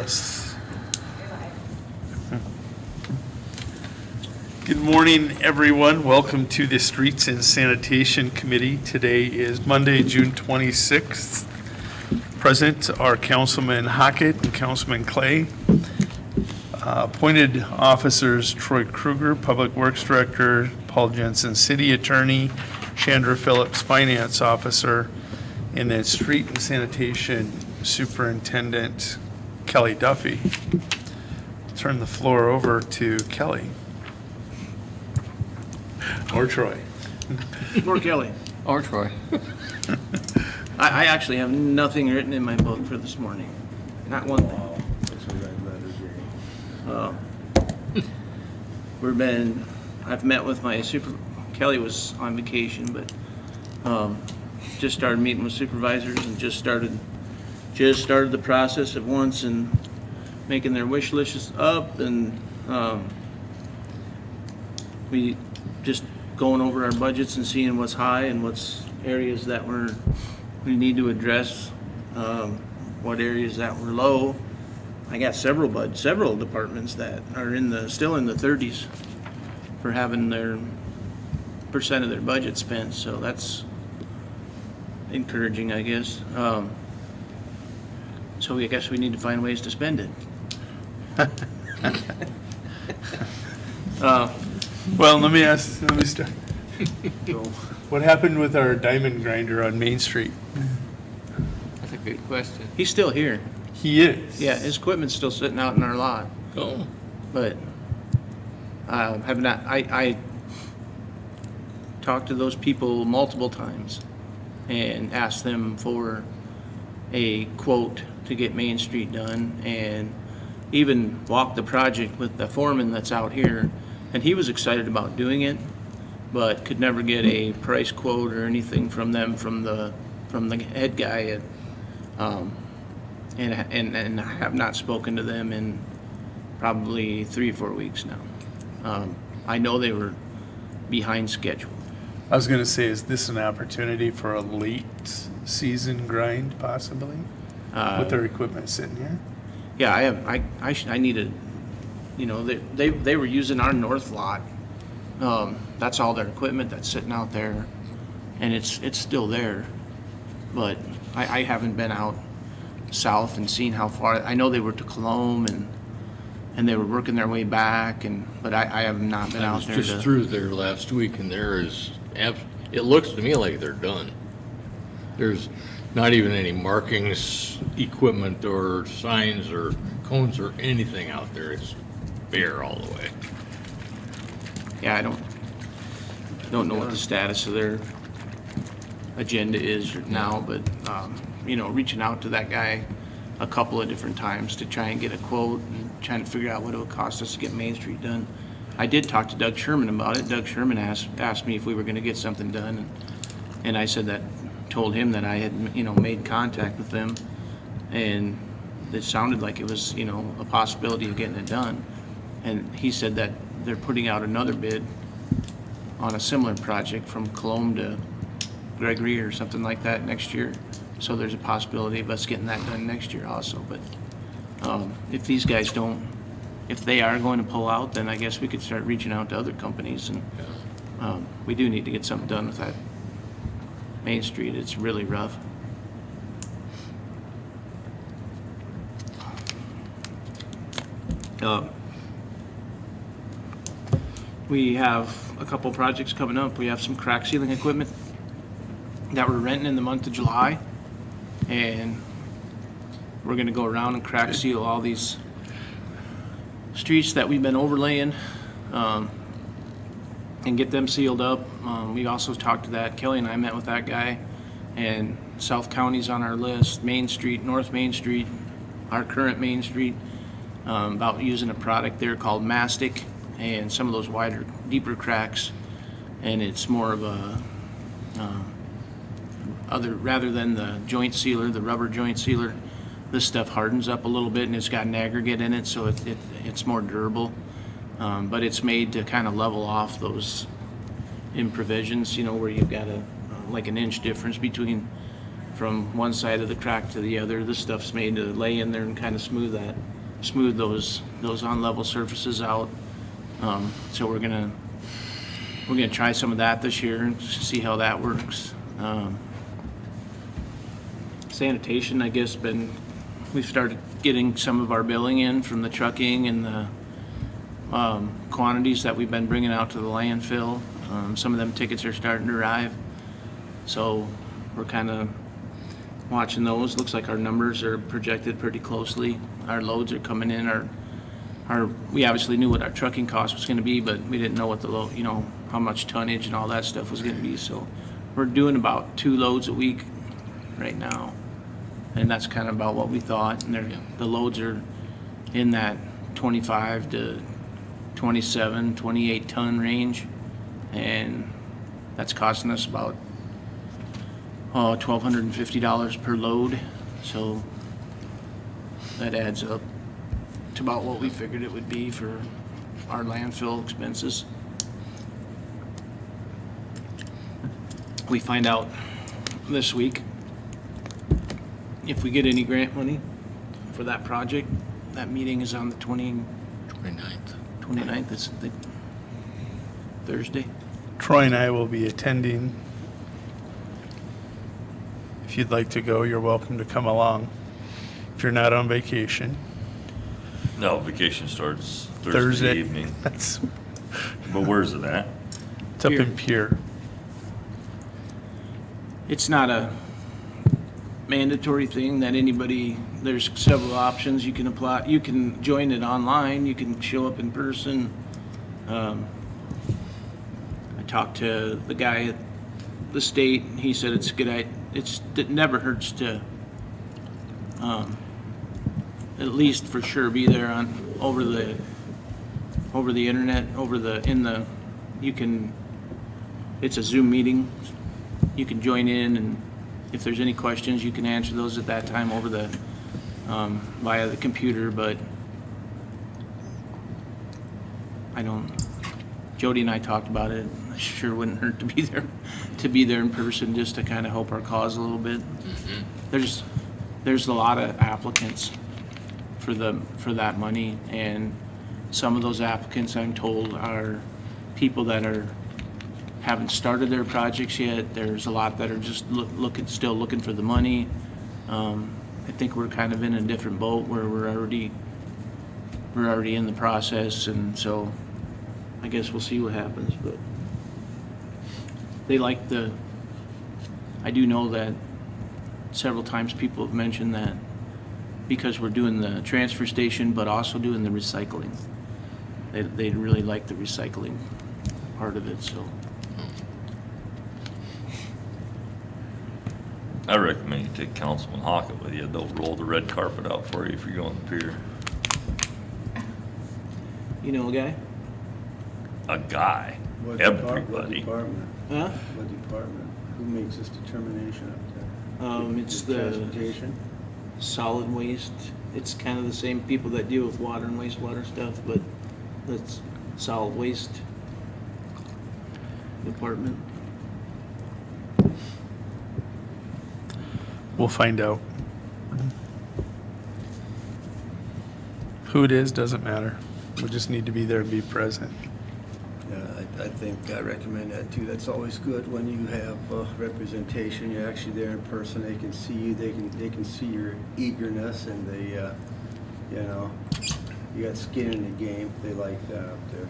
us. Good morning, everyone. Welcome to the Streets and Sanitation Committee. Today is Monday, June 26th. Present are Councilman Hockett and Councilman Clay. Appointed officers Troy Kruger, Public Works Director, Paul Jensen, City Attorney, Chandra Phillips, Finance Officer, and then Street and Sanitation Superintendent Kelly Duffy. Turn the floor over to Kelly. Or Troy. Or Kelly. Or Troy. I actually have nothing written in my book for this morning. Not one thing. I've met with my Kelly was on vacation, but just started meeting with supervisors and just started the process at once and making their wish lists up, and we just going over our budgets and seeing what's high and what's areas that we need to address, what areas that were low. I got several departments that are still in the 30s for having their percent of their budget spent, so that's encouraging, I guess. So I guess we need to find ways to spend it. Well, let me start. What happened with our diamond grinder on Main Street? That's a good question. He's still here. He is. Yeah, his equipment's still sitting out in our lot. Oh. But I talked to those people multiple times and asked them for a quote to get Main Street done, and even walked the project with the foreman that's out here, and he was excited about doing it, but could never get a price quote or anything from them, from the head guy at, and I have not spoken to them in probably 3 or 4 weeks now. I know they were behind schedule. I was going to say, is this an opportunity for a late season grind possibly? With their equipment sitting here? Yeah, I needed, they were using our north lot. That's all their equipment that's sitting out there, and it's still there. But I haven't been out south and seen how far. I know they were to Colombe and they were working their way back, but I have not been out there. I was just through there last week, and it looks to me like they're done. There's not even any markings, equipment, or signs, or cones, or anything out there. It's bare all the way. Yeah, I don't know what the status of their agenda is now, but reaching out to that guy a couple of different times to try and get a quote and trying to figure out what it would cost us to get Main Street done. I did talk to Doug Sherman about it. Doug Sherman asked me if we were going to get something done, and I told him that I had made contact with them, and it sounded like it was a possibility of getting it done. And he said that they're putting out another bid on a similar project from Colombe to Gregory or something like that next year. So there's a possibility of us getting that done next year also. But if these guys if they are going to pull out, then I guess we could start reaching out to other companies. And we do need to get something done with that Main Street. It's really rough. We have a couple projects coming up. We have some crack sealing equipment that we're renting in the month of July, and we're going to go around and crack seal all these streets that we've been overlaying, and get them sealed up. We also talked to that. Kelly and I met with that guy, and South County's on our list. Main Street, North Main Street, our current Main Street, about using a product there called Mastic, and some of those wider, deeper cracks, and it's more of a rather than the joint sealer, the rubber joint sealer. This stuff hardens up a little bit, and it's got an aggregate in it, so it's more durable. But it's made to kind of level off those improvisions, where you've got like an inch difference between from one side of the crack to the other. This stuff's made to lay in there and kind of smooth those unlevel surfaces out. So we're gonna try some of that this year and see how that works. Sanitation, I guess, we've started getting some of our billing in from the trucking and the quantities that we've been bringing out to the landfill. Some of them tickets are starting to arrive. So we're kind of watching those. Looks like our numbers are projected pretty closely. Our loads are coming in. We obviously knew what our trucking cost was going to be, but we didn't know what how much tonnage and all that stuff was going to be. So we're doing about 2 loads a week right now, and that's kind of about what we thought. And the loads are in that 25 to 27, 28 ton range, and that's costing us about $1,250 per load. So that adds up to about what we figured it would be for our landfill expenses. We find out this week if we get any grant money for that project. That meeting is on the 29th. 29th, it's the Thursday. Troy and I will be attending. If you'd like to go, you're welcome to come along. If you're not on vacation. No, vacation starts Thursday evening. That's, But where's it at? it's up Pier. in Pier. It's not a mandatory thing that there's several options you can apply. You can join it online, you can show up in person. I talked to the guy at the state, and he said it's a good idea. It never hurts to at least for sure be there over the internet, it's a Zoom meeting. You can join in, and if there's any questions, you can answer those at that time over the via the computer. But Jody and I talked about it. It sure wouldn't hurt to be there in person, just to kind of help our cause a little bit. There's a lot of applicants for that money, and some of those applicants, I'm told, are people that haven't started their projects yet. There's a lot that are just still looking for the money. I think we're kind of in a different boat where we're already in the process, and so I guess we'll see what happens. But I do know that several times people have mentioned that because we're doing the transfer station but also doing the recycling, they really like the recycling part of it. So I recommend you take Councilman Hockett with you. They'll roll the red carpet out for you if you're going to Pier. you know a guy? A guy. What Everybody. department? Huh? What department? Who makes this determination up there? It's The the Transportation? solid waste. It's kind of the same people that deal with water and wastewater stuff, but it's solid waste department. We'll find out. Who it is doesn't matter. We just need to be there and be present. Yeah, I think I recommend that too. That's always good when you have representation. You're actually there in person. They can see you. They can see your eagerness, and they, you got skin in the game. They like that up there.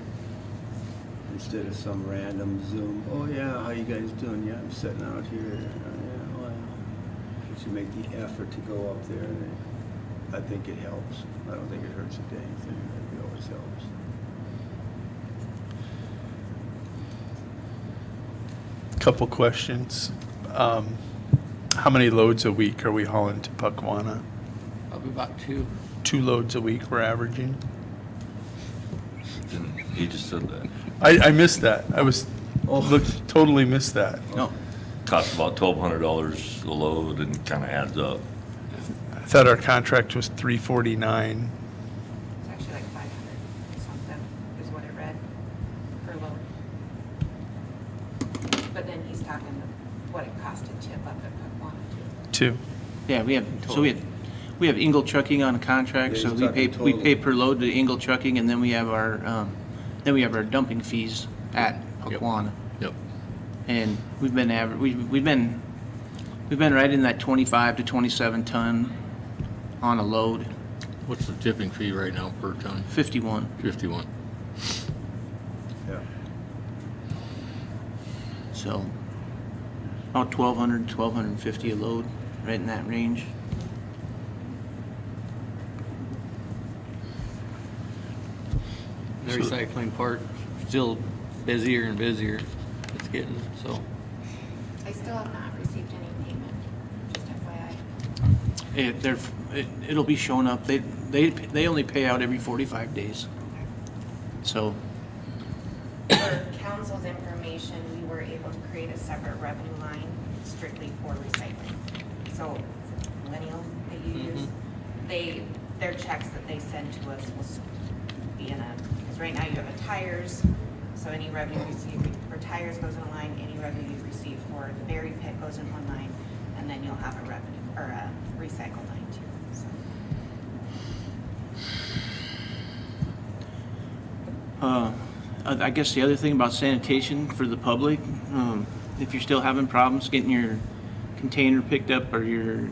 Instead of some random Zoom. Oh yeah, how you guys doing? Yeah, I'm sitting out here. Yeah, well, but you make the effort to go up there, and I think it helps. I don't think it hurts a dang thing. It always helps. Couple questions. How many loads a week are we hauling to Puckwana? Probably about 2. 2 loads a week we're averaging? He just said that. I missed that. Totally missed that. No, Costs about $1,200 a load and kind of adds up. I thought our contract was $349. It's actually like 500 something is what it read per load. But then he's talking what it cost to tip up at Puckwana too. Two. Yeah, we have Ingle Trucking on a contract, Yeah, so he's we talking pay total. per load to Ingle Trucking, and then we have our dumping fees at Pequanna. Yep. And we've been we've been right in that 25 to 27 ton on a load, What's the tipping fee right now per ton? 51. 51. Yeah. So about 1,200, 1,250 a load, right in that range. The recycling part, still busier and busier it's getting, so. I still have not received any payment, just FYI. It'll be showing up. They only pay out every 45 days. So For council's information, we were able to create a separate revenue line strictly for recycling. So millennial that you use, their checks that they send to us will be in a, because right now you have a tires, so any revenue received for tires goes in a line, any revenue you receive for the berry pit goes in one line, and then you'll have a revenue, or a recycle line too, so. I guess the other thing about sanitation for the public, if you're still having problems getting your container picked up or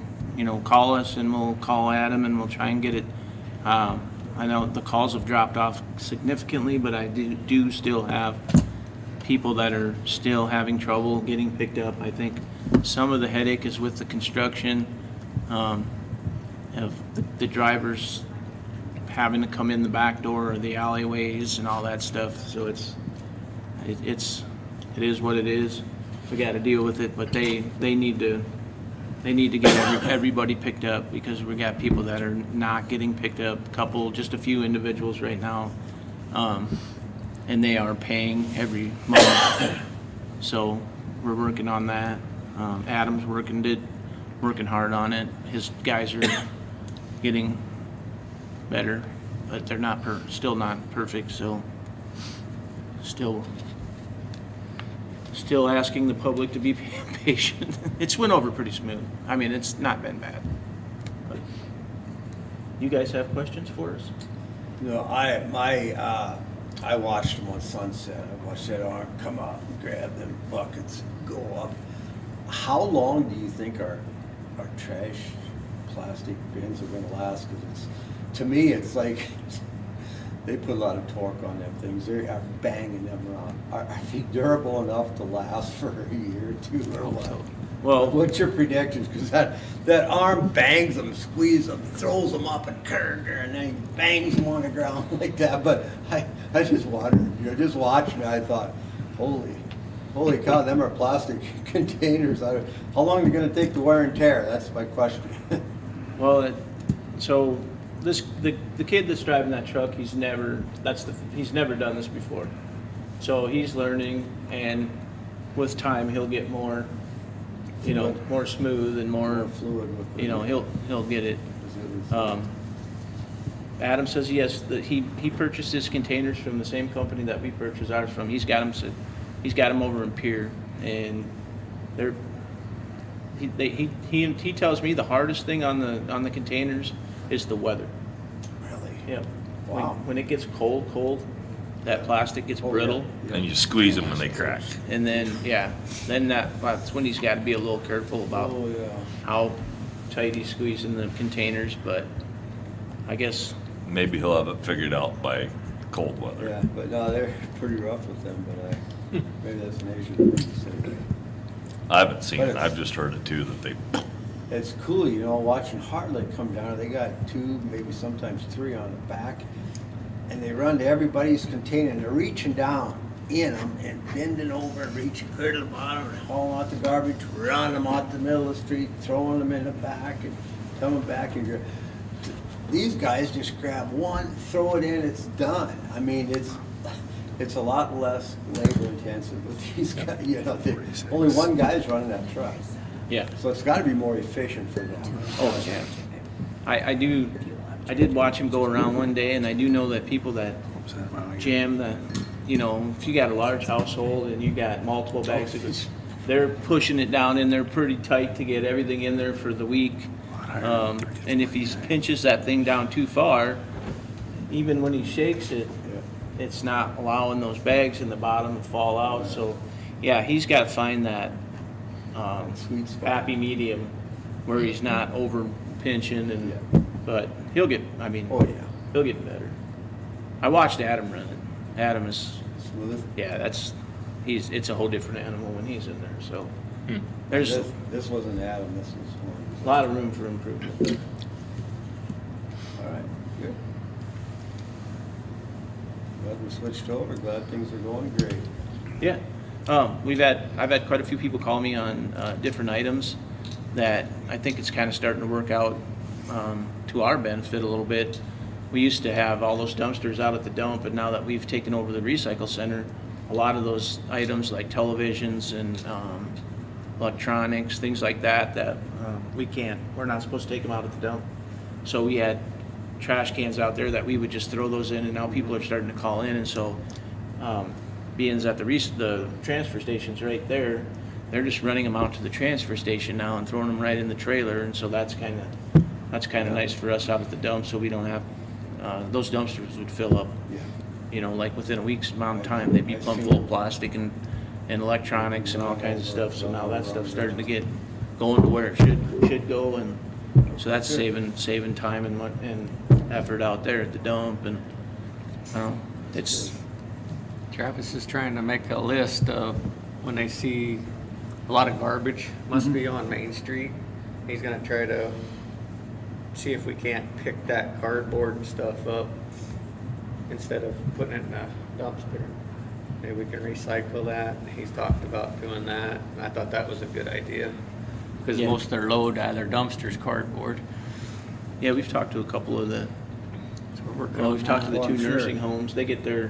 call us and we'll call Adam and we'll try and get it. I know the calls have dropped off significantly, but I do still have people that are still having trouble getting picked up. I think some of the headache is with the construction, of the drivers having to come in the back door or the alleyways and all that stuff. So it is what it is. We got to deal with it, but they need to get everybody picked up, because we got people that are not getting picked up. Just a few individuals right now, and they are paying every month. So we're working on that. Adam's working hard on it. His guys are getting better, but they're still not perfect. So still asking the public to be patient. It's went over pretty smooth. I mean, it's not been bad. But you guys have questions for us? No, I watched them on Sunset. I watched that arm come out and grab them buckets and go up. How long do you think our trash plastic bins are gonna last? Because to me, it's like they put a lot of torque on them things. They are banging them around. Are they durable enough to last for a year or two or what? Well, What's your predictions? Because that arm bangs them, squeezes them, throws them up and and then he bangs them on the ground like that. But I just wondered, just watching it, I thought, holy cow, them are plastic containers. How long are they going to take to wear and tear? That's my question. well, so the kid that's driving that truck, he's never done this before. So he's learning, and with time he'll get more, more smooth and more fluid with the, he'll get it. Adam says yes, that he purchased his containers from the same company that we purchased ours from. He's got them over in Pier, and he tells me the hardest thing on the containers is the weather. Really? Yeah. Wow. When it gets cold, that plastic gets brittle, And you squeeze them and they crack. and then that's when he's got to be a little careful about Oh, yeah. how tight he's squeezing the containers. But I guess Maybe he'll have it figured out by cold weather. Yeah, but no, they're pretty rough with them, but maybe that's an Asian thing to say. I haven't seen But it. it's- I've just heard it too, that they, It's cool, watching Heartland come down. They got 2, maybe sometimes 3 on the back, and they run to everybody's container, and they're reaching down in them and bending over and reaching clear to the bottom and hauling out the garbage, running them out the middle of the street, throwing them in the back and coming back. And these guys just grab one, throw it in, it's done. I mean, it's a lot less labor intensive with these guys. Only one guy's running that truck. yeah. So it's got to be more efficient for them. Oh yeah. I did watch him go around one day, and I do know that people that jam if you got a large household and you got multiple bags of they're pushing it down in there pretty tight to get everything in there for the week. And if he pinches that thing down too far, even when he shakes it, it's not allowing those bags in the bottom to fall out. So, yeah, he's got to find that Sweet spot. happy medium where he's not over pinching but he'll get, Oh, yeah. he'll get better. I watched Adam run it. Adam is, Smooth. yeah, it's a whole different animal when he's in there. So there's a This wasn't Adam, this was one. lot of room for improvement. All right, good. Glad we switched over, glad things are going great. Yeah. I've had quite a few people call me on different items that I think it's kind of starting to work out to our benefit a little bit. We used to have all those dumpsters out at the dump, but now that we've taken over the recycle center, a lot of those items like televisions and electronics, things like that, we're not supposed to take them out at the dump. So we had trash cans out there that we would just throw those in, and now people are starting to call in, and so being that the transfer station's right there, they're just running them out to the transfer station now and throwing them right in the trailer, and so that's kind of nice for us out at the dump, so we don't have those dumpsters would fill up. Yeah. You know, like within a week's amount of time, they'd be plumb full of plastic and electronics and all kinds of stuff. So now that stuff's starting to get going to where it should go, and so that's saving time and effort out there at the dump, and it's. Travis is trying to make a list of when they see a lot of garbage must be on Main Street. He's gonna try to see if we can't pick that cardboard and stuff up instead of putting it in a dumpster. Maybe we can recycle that. He's talked about doing that. I thought that was a good idea. Because Yeah. most of their load out of their dumpster's cardboard. Yeah, we've talked to a couple of the. So we're working Well, on we've talked to the Well, two I'm sure. nursing homes. They get their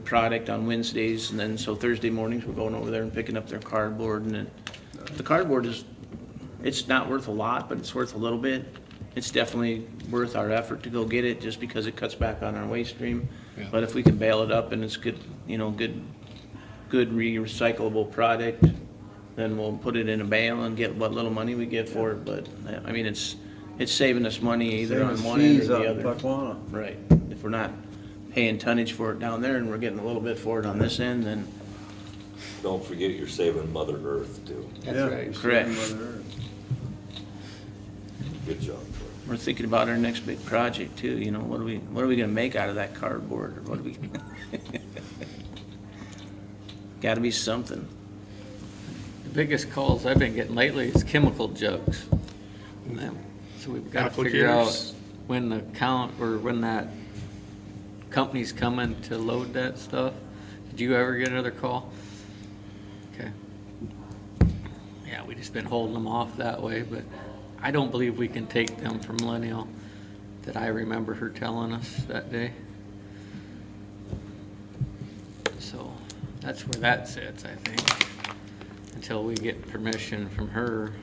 product on Wednesdays, and then so Thursday mornings we're going over there and picking up their cardboard. And the cardboard it's not worth a lot, but it's worth a little bit. It's definitely worth our effort to go get it, just because it cuts back on our waste stream. Yeah. But if we can bail it up and it's good, good recyclable product, then we'll put it in a bale and get what little money we get for it. But I mean, it's saving us money either Same on as one end or fees the up in other. Buckwana. Right. If we're not paying tonnage for it down there and we're getting a little bit for it on this end, then Don't forget you're saving Mother Earth too. That's Yeah, right. you're Correct. saving Mother Earth. Good job, Troy. we're thinking about our next big project too. What are we gonna make out of that cardboard, or what do we? Gotta be something. The biggest calls I've been getting lately is chemical jugs. So we've got to figure out Applicators. when the when that company's coming to load that stuff. Did you ever get another call? Okay. Yeah, we just been holding them off that way, but I don't believe we can take them from Millennial that I remember her telling us that day. So that's where that sits, I think. Until we get permission from her,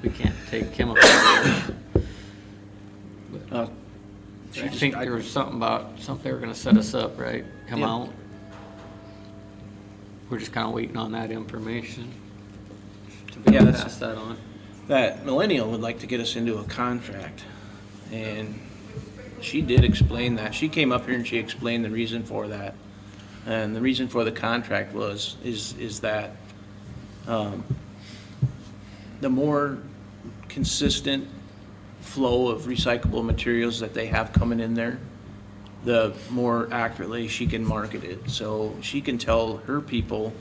we can't take chemical. Uh, I think there was something they were gonna set us up, right? Come Yeah. out. We're just kinda waiting on that information. To be Yeah, able to that's- pass that on. That Millennial would like to get us into a contract, and she did explain that. She came up here and she explained the reason for that. And the reason for the contract is that the more consistent flow of recyclable materials that they have coming in there, the more accurately she can market it. So she can tell her people,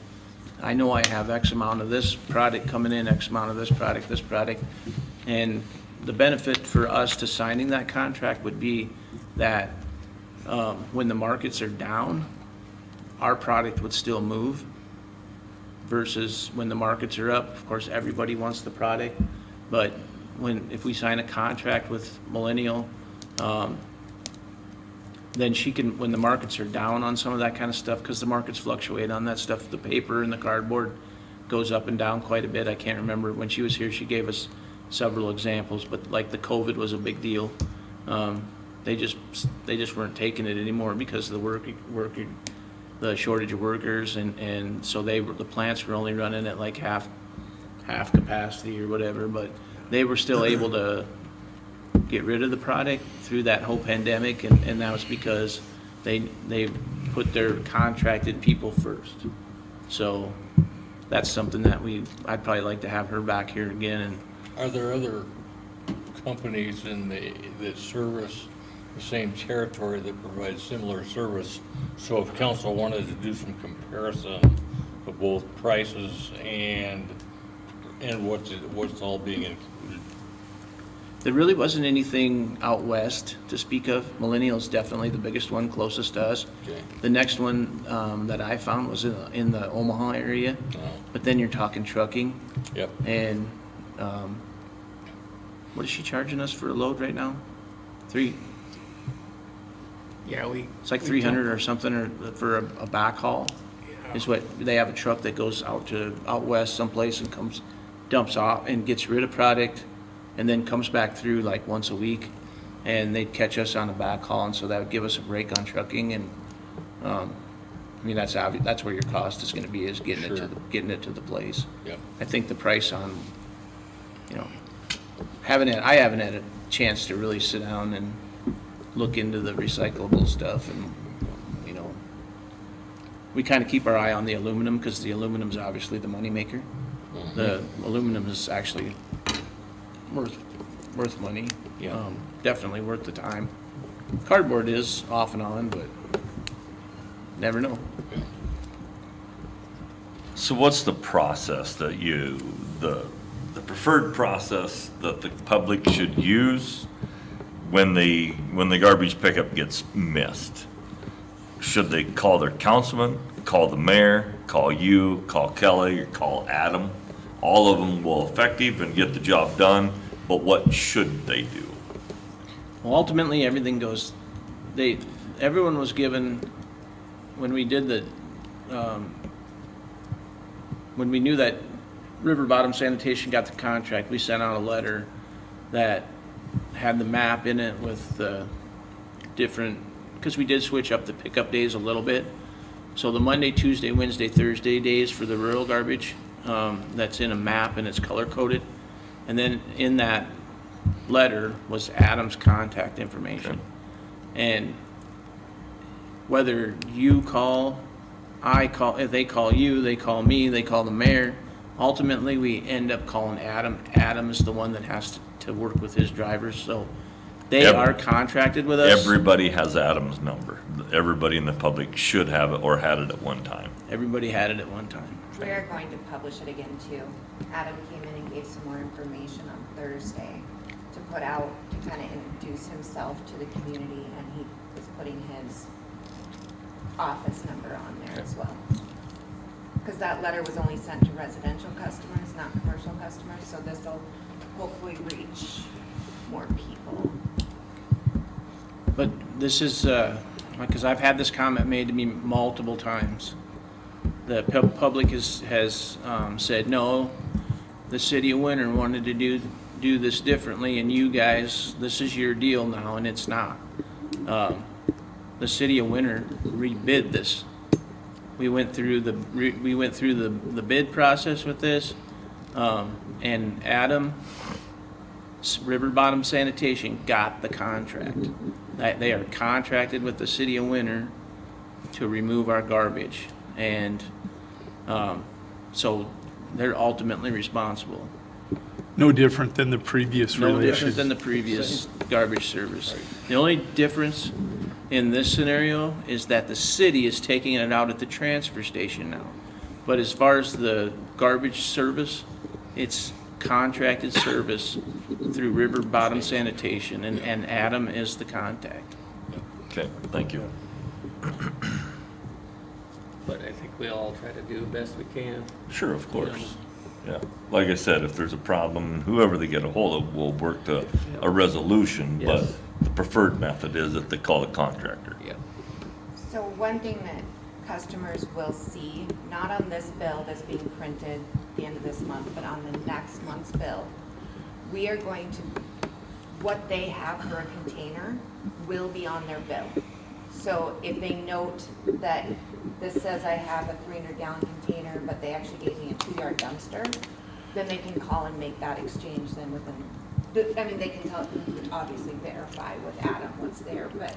I know I have X amount of this product coming in, X amount of this product. And the benefit for us to signing that contract would be that when the markets are down, our product would still move, versus when the markets are up. Of course, everybody wants the product, but if we sign a contract with Millennial, then she can, when the markets are down on some of that kind of stuff, because the markets fluctuate on that stuff, the paper and the cardboard goes up and down quite a bit. I can't remember, when she was here, she gave us several examples, but like the COVID was a big deal. They just weren't taking it anymore because the the shortage of workers, and so the plants were only running at like half capacity or whatever, but they were still able to get rid of the product through that whole pandemic, and that was because they put their contracted people first. So that's something that I'd probably like to have her back here again. And Are there other companies that service the same territory that provide similar service? So if council wanted to do some comparison of both prices and what's all being included? there really wasn't anything out west to speak of. Millennial's definitely the biggest one closest to us. Okay. The next one that I found was in the Omaha area, but then you're talking trucking. Yep. And what is she charging us for a load right now? Yeah, It's like 300 or something, or for a backhaul. Is what, they have a truck that goes out west someplace and dumps off and gets rid of product, and then comes back through like once a week, and they'd catch us on a backhaul, and so that would give us a break on trucking. And I mean, that's obvious, that's where your cost is gonna be, is getting it to the place. Yep. I think the price on, I haven't had a chance to really sit down and look into the recyclable stuff, and, we kind of keep our eye on the aluminum, because the aluminum's obviously the moneymaker. The aluminum is actually worth money. Yeah. Definitely worth the time. Cardboard is off and on, but never know. So what's the process that the preferred process that the public should use when the garbage pickup gets missed? Should they call their councilman, call the mayor, call you, call Kelly, or call Adam? All of them will effective and get the job done, but what should they do? Well, ultimately, everything goes, everyone was given, when we did when we knew that River Bottom Sanitation got the contract, we sent out a letter that had the map in it with the different, because we did switch up the pickup days a little bit. So the Monday, Tuesday, Wednesday, Thursday days for the rural garbage, that's in a map and it's color coded. And then in that letter was Adam's contact information. Okay. And whether you call, I call, if they call you, they call me, they call the mayor, ultimately we end up calling Adam. Adam is the one that has to work with his drivers, so they are contracted with us. Everybody has Adam's number. Everybody in the public should have it or had it at one time. Everybody had it at one time. We are going to publish it again too. Adam came in and gave some more information on Thursday to put out, to kind of introduce himself to the community, and he was putting his office number on there as well. Because that letter was only sent to residential customers, not commercial customers, so this will hopefully reach more people. But this is, because I've had this comment made to me multiple times. The public has said, no, the city of Winter wanted to do this differently, and you guys, this is your deal now, and it's not. The city of Winter rebid this. We went through the bid process with this, and Adam, River Bottom Sanitation, got the contract. They are contracted with the city of Winter to remove our garbage, and so they're ultimately responsible. No different than the previous No different relationship. than the previous garbage service. The only difference in this scenario is that the city is taking it out at the transfer station now. But as far as the garbage service, it's contracted service through River Bottom Sanitation, and Adam is the contact. Okay, thank you. But I think we all try to do the best we can. Sure, of course. Yeah, like I said, if there's a problem, whoever they get a hold of will work to a resolution, but Yes. the preferred method is that they call a contractor. Yeah. So one thing that customers will see, not on this bill that's being printed at the end of this month, but on the next month's bill, we are going to, what they have for a container will be on their bill. So if they note that this says I have a 300-gallon container, but they actually gave me a 2-yard dumpster, then they can call and make that exchange then within, I mean, they can tell, obviously verify with Adam what's there, but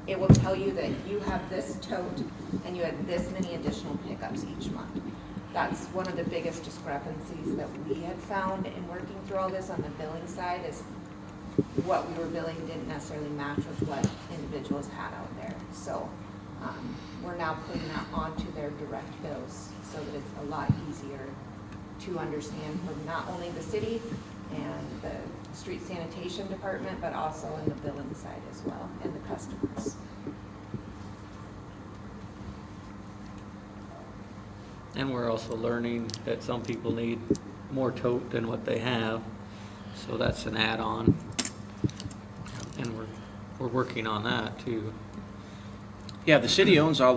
it will tell you that you have this tote and you had this many additional pickups each month. That's one of the biggest discrepancies that we had found in working through all this on the billing side is what we were billing didn't necessarily match with what individuals had out there. So we're now putting that onto their direct bills so that it's a lot easier to understand from not only the city and the street sanitation department, but also in the billing side as well, and the customers. And we're also learning that some people need more tote than what they have, so that's an add-on. And we're working on that too. Yeah, the city owns all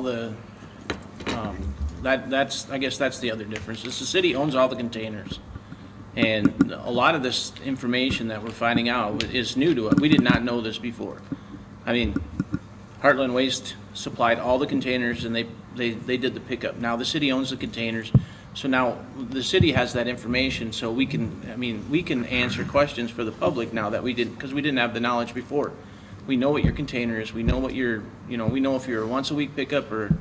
the, that's, I guess that's the other difference, is the city owns all the containers. And a lot of this information that we're finding out is new to us. We did not know this before. I mean, Heartland Waste supplied all the containers and they did the pickup. Now the city owns the containers, so now the city has that information, so we can answer questions for the public now that we didn't, because we didn't have the knowledge before. We know what your container is, we know what your, we know if you're a once a week pickup, or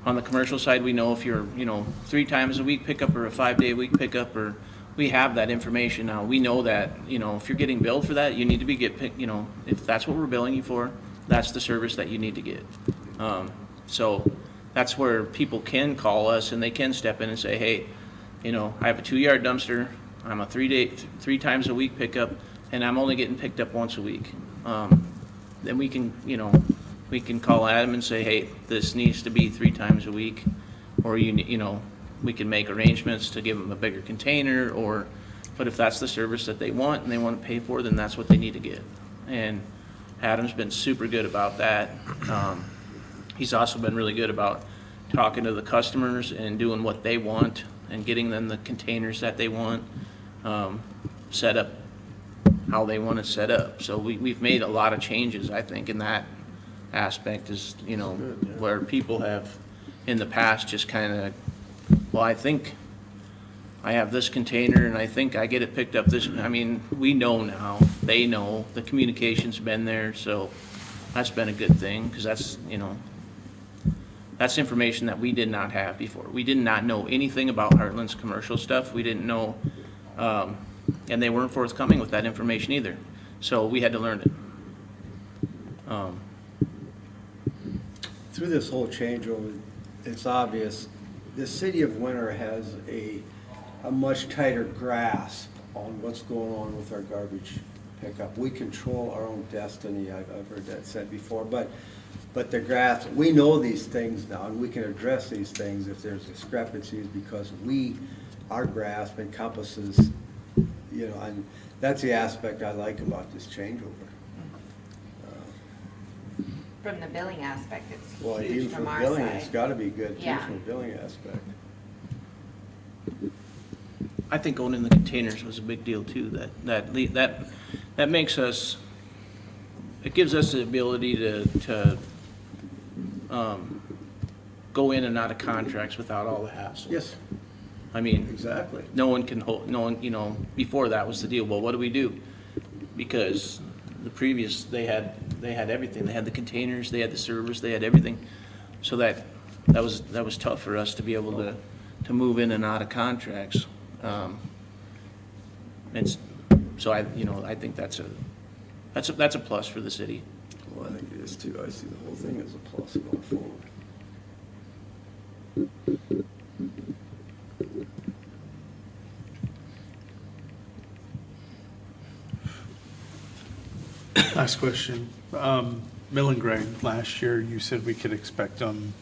on the commercial side, we know if you're, 3 times a week pickup or a 5-day a week pickup, or we have that information now. We know that, if you're getting billed for that, you need to be if that's what we're billing you for, that's the service that you need to get. So that's where people can call us and they can step in and say, hey, I have a 2-yard dumpster, I'm a 3 times a week pickup, and I'm only getting picked up once a week. Then we can call Adam and say, hey, this needs to be 3 times a week, or we can make arrangements to give them a bigger container, but if that's the service that they want and they want to pay for, then that's what they need to get. And Adam's been super good about that. He's also been really good about talking to the customers and doing what they want and getting them the containers that they want, set up how they want it set up. So we've made a lot of changes, I think, in that aspect is, where people have in the past just kind of, well, I think I have this container and I think I get it picked up this, we know now, they know, the communication's been there, so that's been a good thing, because that's, that's information that we did not have before. We did not know anything about Heartland's commercial stuff. We didn't know, and they weren't forthcoming with that information either. So we had to learn it. Through this whole changeover, it's obvious the city of Winter has a much tighter grasp on what's going on with our garbage pickup. We control our own destiny. I've heard that said before, but the grasp, we know these things now, and we can address these things if there's discrepancies, because our grasp encompasses, and that's the aspect I like about this changeover. From the billing aspect, it's Well, huge even from for our billing, side. it's gotta be good too, Yeah. from a billing aspect. I think owning the containers was a big deal too. That makes us, it gives us the ability to go in and out of contracts without all the hassle. Yes, exactly. No one can hold, before that was the deal, well, what do we do? Because the previous, they had everything. They had the containers, they had the servers, they had everything. So that was tough for us to be able to move in and out of contracts. And so I think that's a plus for the city. Well, I think it is too. I see the whole thing as a plus going forward. Last question. Mill and grind, last year you said we could expect them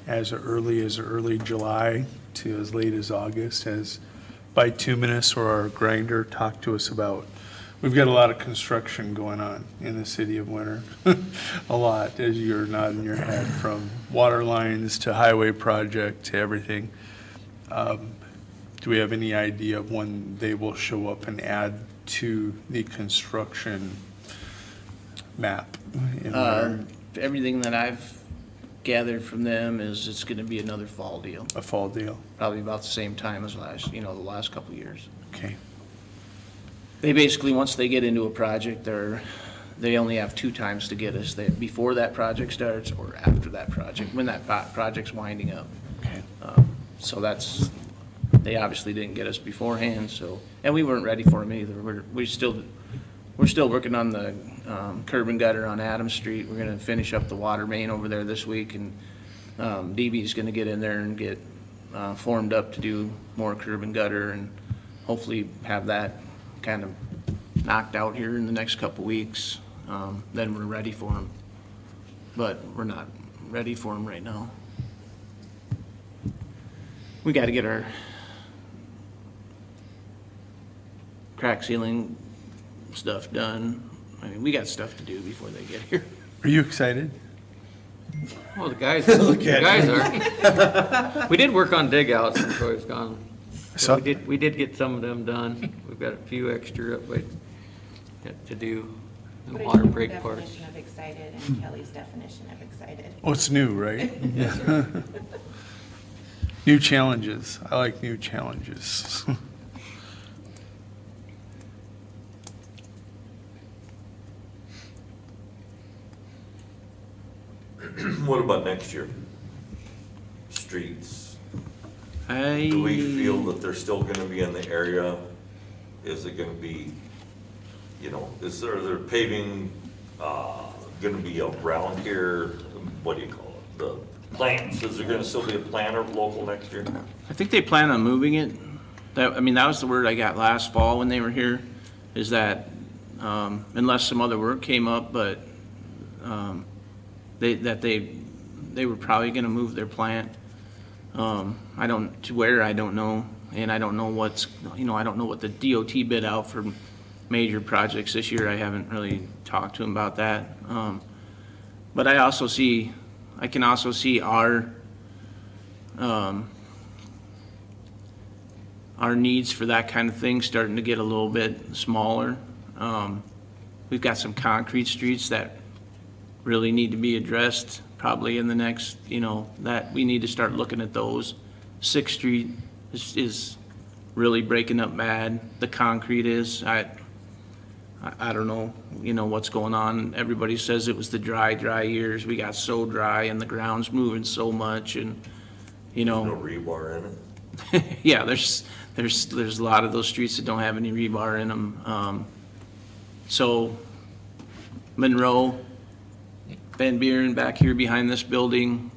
as early July to as late as August. Has bituminous or our grinder talked to us about, we've got a lot of construction going on in the city of Winter. A lot, as you're nodding your head, from water lines to highway project to everything. Do we have any idea of when they will show up and add to the construction map? in winter? Everything that I've gathered from them is it's gonna be another fall deal, A fall deal? probably about the same time as the last couple of years. Okay. They basically, once they get into a project, they only have 2 times to get us. Before that project starts or after that project, when that project's winding up. Okay. So they obviously didn't get us beforehand, so, and we weren't ready for them either. We're still working on the curb and gutter on Adams Street. We're gonna finish up the water main over there this week, and DB's gonna get in there and get formed up to do more curb and gutter, and hopefully have that kind of knocked out here in the next couple weeks. Then we're ready for them, but we're not ready for them right now. We gotta get our crack sealing stuff done. I mean, we got stuff to do before they get here. Are you excited? Well, the guys are. We did work on dig outs when Troy's gone. So- We did get some of them done. We've got a few extra to do, the But water it's break your parts. definition of excited and Kelly's definition of excited. Oh, it's new, right? New challenges. I like new challenges. What about next year? Streets, I. do we feel that they're still gonna be in the area? Is it gonna be, is there paving, gonna be around here? What do you call it? The plants, is there gonna still be a planter local next year? I think they plan on moving it. That was the word I got last fall when they were here, is that, unless some other work came up, but, they were probably gonna move their plant. To where, I don't know, and I don't know I don't know what the DOT bid out for major projects this year. I haven't really talked to them about that. But I can also see our needs for that kind of thing starting to get a little bit smaller. We've got some concrete streets that really need to be addressed probably in the next, that we need to start looking at those. 6th Street is really breaking up bad. The concrete is. I don't know, what's going on. Everybody says it was the dry years. We got so dry and the ground's moving so much, and, No rebar in it? yeah, there's a lot of those streets that don't have any rebar in them. So Monroe, Van Buren back here behind this building,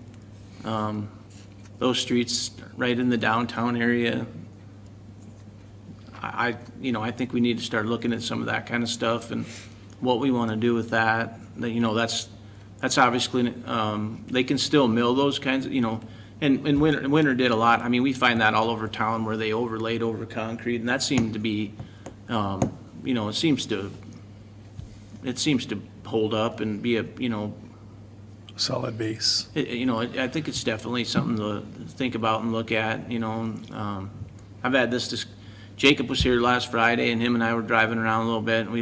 those streets right in the downtown area. I think we need to start looking at some of that kind of stuff and what we want to do with that. That's obviously, they can still mill those kinds of, and Winter did a lot. I mean, we find that all over town where they overlaid over concrete, and that seemed to be, it seems to hold up and be Solid base. I think it's definitely something to think about and look at, I've had this, Jacob was here last Friday, and him and I were driving around a little bit, and we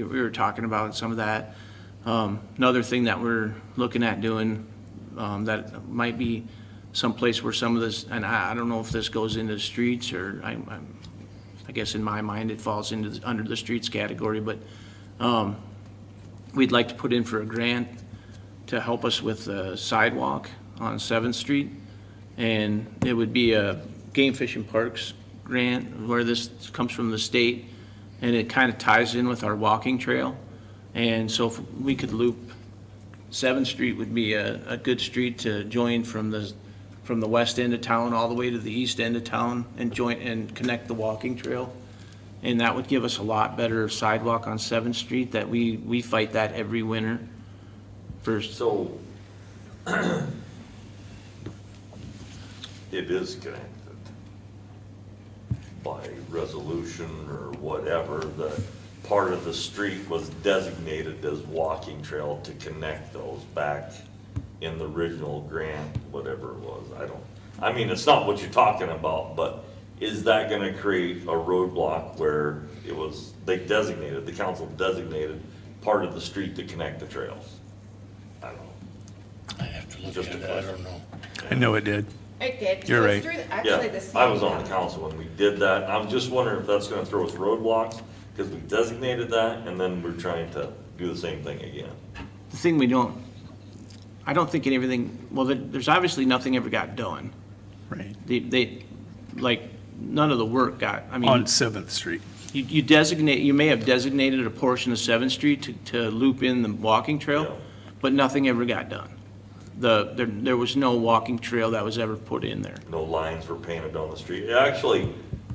were talking about some of that. Another thing that we're looking at doing, that might be someplace where some of this, and I don't know if this goes into the streets, or I guess in my mind it falls under the streets category, but we'd like to put in for a grant to help us with the sidewalk on 7th Street. And it would be a game fish and parks grant where this comes from the state, and it kind of ties in with our walking trail. And so if we could loop, 7th Street would be a good street to join from the west end of town all the way to the east end of town and join and connect the walking trail. And that would give us a lot better sidewalk on 7th Street. That we fight that every winter. So, it is connected by resolution or whatever, that part of the street was designated as walking trail to connect those back in the original grant, whatever it was. I mean, it's not what you're talking about, but is that gonna create a roadblock where the council designated part of the street to connect the trails. I don't know. I have to look Just at a it, I question. don't know. I know it did. It did. You're So right. it's through, actually, the Yeah, city. I was on the council when we did that, and I was just wondering if that's gonna throw us roadblocks, because we designated that, and then we're trying to do the same thing again. The thing I don't think everything, well, there's obviously nothing ever got done. Right. Like, none of the work got, I mean. On 7th Street. You may have designated a portion of 7th Street to loop in the walking Yeah. trail, but nothing ever got done. There was no walking trail that was ever put in there. No lines were painted on the street. Actually,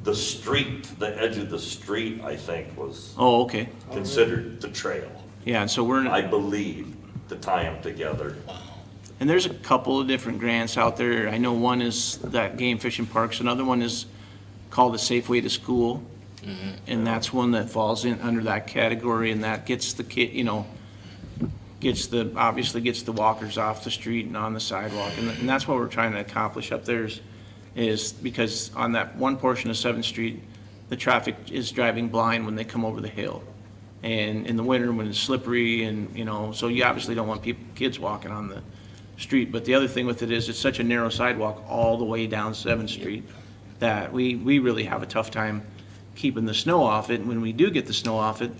the street, the edge of the street, I think, was Oh, okay. considered the trail, Yeah, so I believe, to tie them together. and there's a couple of different grants out there. I know one is that Game Fish and Parks, another one is called the Safeway to School. And that's one that falls in under that category, and that gets the kid, obviously gets the walkers off the street and on the sidewalk. And that's what we're trying to accomplish up there is because on that one portion of 7th Street, the traffic is driving blind when they come over the hill. And in the winter, when it's slippery and, so you obviously don't want kids walking on the street. But the other thing with it is it's such a narrow sidewalk all the way down 7th Street that we really have a tough time keeping the snow off it. And when we do get the snow off it,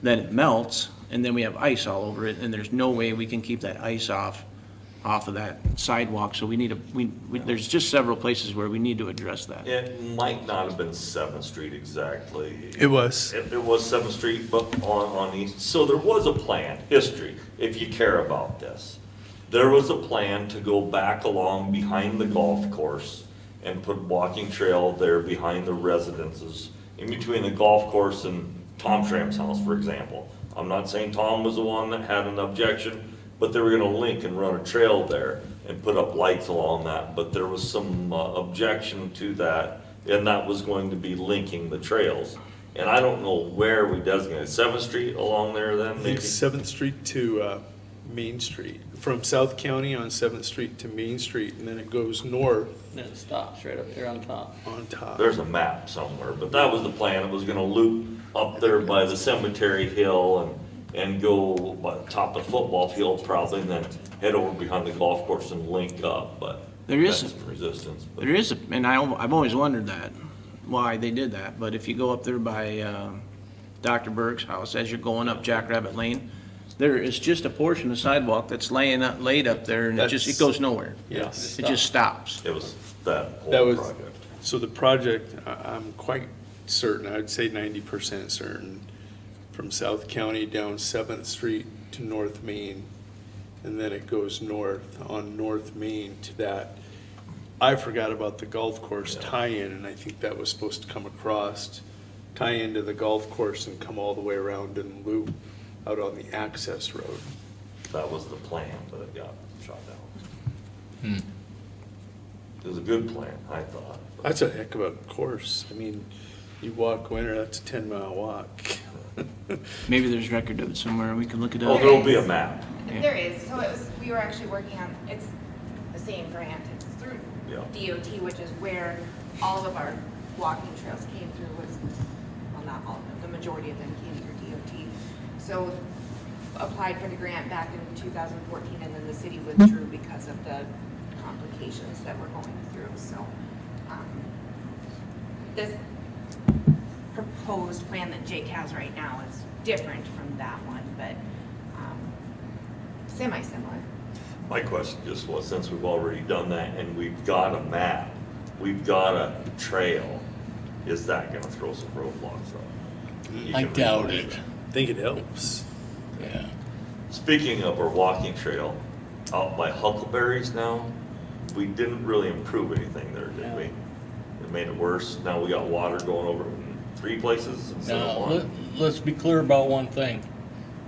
then it melts and then we have ice all over it. And there's no way we can keep that ice off of that sidewalk. So there's just several places where we need to address that. It might not have been 7th Street exactly. It was. It was 7th Street, but on east. So there was a plan, history, if you care about this. There was a plan to go back along behind the golf course and put walking trail there behind the residences, in between the golf course and Tom Schramm's house, for example. I'm not saying Tom was the one that had an objection, but they were gonna link and run a trail there and put up lights along that. But there was some objection to that, and that was going to be linking the trails. And I don't know where we designated, 7th Street along there then, I think maybe? 7th Street to Main Street. From South County on 7th Street to Main Street, and then it goes north Then it stops right up there on top. on top. There's a map somewhere, but that was the plan. It was gonna loop up there by the cemetery hill and go by the top of the football field probably, and then head over behind the golf course and link up, but There is- that's some resistance. but- There is, and I've always wondered that, why they did that. But if you go up there by Dr. Berg's house, as you're going up Jackrabbit Lane, there is just a portion of sidewalk that's laid up there, and it That's- goes nowhere. Yes. It just stops. It was that That whole was, project. so the project, I'm quite certain, I'd say 90% certain, from South County down 7th Street to North Main, and then it goes north on North Main to that. I forgot about the golf course tie-in, and I think that was supposed to come across, tie into the golf course and come all the way around and loop out on the access road. That was the plan, but it got shot down. It was a good plan, I thought. but- That's a heck of a course. I mean, you walk winter, that's a 10-mile walk. Maybe there's record of it somewhere. We can look it Well, up. there'll be a map. Yeah. There is, so we were actually working on, it's the same grant, it's through Yeah. DOT, which is where all of our walking trails came through well, not all of them, the majority of them came through DOT. So applied for the grant back in 2014, and then the city withdrew because of the complications that we're going through, so. This proposed plan that Jake has right now is different from that one, but semi-similar. My question just was, since we've already done that and we've got a map, we've got a trail, is that gonna throw some roadblocks up? You I can doubt replace it. that. I think it helps. Yeah. Speaking of our walking trail, out by Huckleberry's now, we didn't really improve anything there, did we? It made it worse. Now we got water going over in 3 places instead of Now, one. let's be clear about one thing.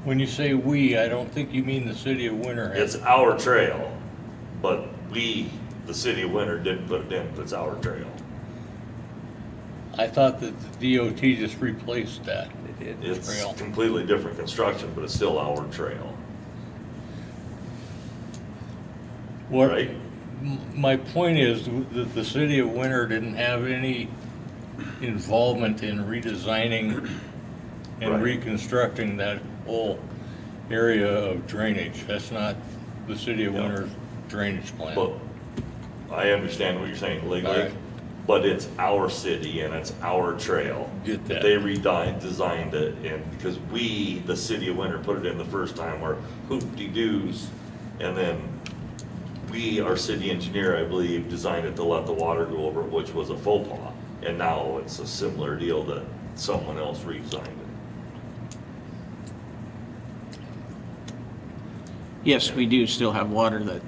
When you say "we," I don't think you mean the city of Winter. It's our trail, but we, the city of Winter, didn't put it in, but it's our trail. I thought that the DOT just replaced that. They did. It's Trail. completely different construction, but it's still our trail, What, right? my point is that the city of Winter didn't have any involvement in redesigning and Right. reconstructing that whole area of drainage. That's not the city of Yeah. Winter's drainage But plan. I understand what you're saying legally, Alright. but it's our city and it's our trail. Get that. They designed it, and because we, the city of Winter, put it in the first time, where hoop-de-doos, and then we, our city engineer, I believe, designed it to let the water go over, it, which was a faux pas. And now it's a similar deal that someone else redesigned it. Yes, we do still have water that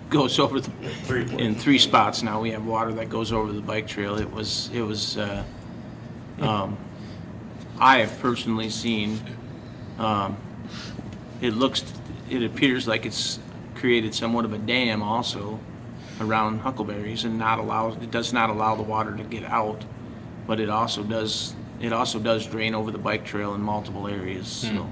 goes over the, Three in places. 3 spots now, we have water that goes over the bike trail. I have personally seen, it appears like it's created somewhat of a dam also around Huckleberry's and it does not allow the water to get out, but it also does drain over the bike trail in multiple areas, so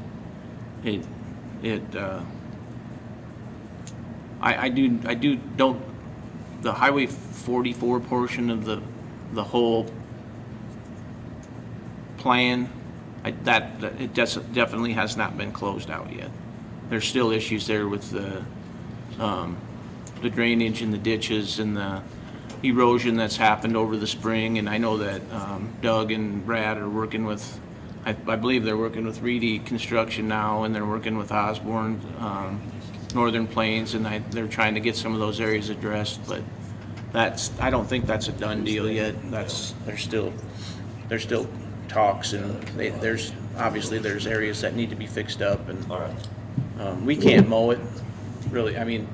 the Highway 44 portion of the whole plan, it definitely has not been closed out yet. There's still issues there with the drainage in the ditches and the erosion that's happened over the spring, and I know that Doug and Brad are working with, I believe they're working with Reedy Construction now, and they're working with Osborne, Northern Plains, and they're trying to get some of those areas addressed, but I don't think that's a done deal yet. There's still talks, and there's areas that need to be fixed up, and All right. we can't mow it, really. I mean,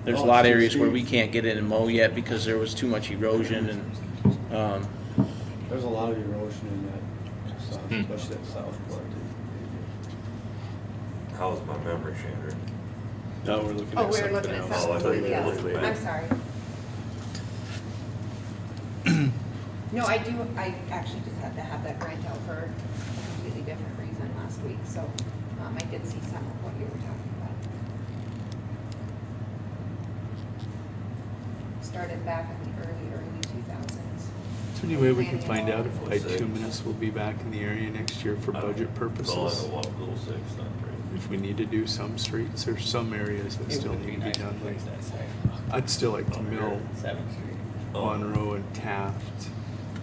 there's a lot of areas where we can't get in and mow yet because there was too much erosion, and There's a lot of erosion in that, especially that south part. How's my memory, Chandra? Now we're looking Oh, at we're something looking at else. Oh, I thought something, you were yes. looking at- I'm sorry. No, I actually just had to have that grant out for a completely different reason last week, so I did see some of what you were talking about. Started back in the early 2000s. Is there any way we can find out if bituminous will be back in the area next year for budget That's all I purposes? know, what, Little Six, not great. If we need to do some streets, there's some areas that still need to be done. Like, I'd still like to mill 7th Street. Monroe and Taft,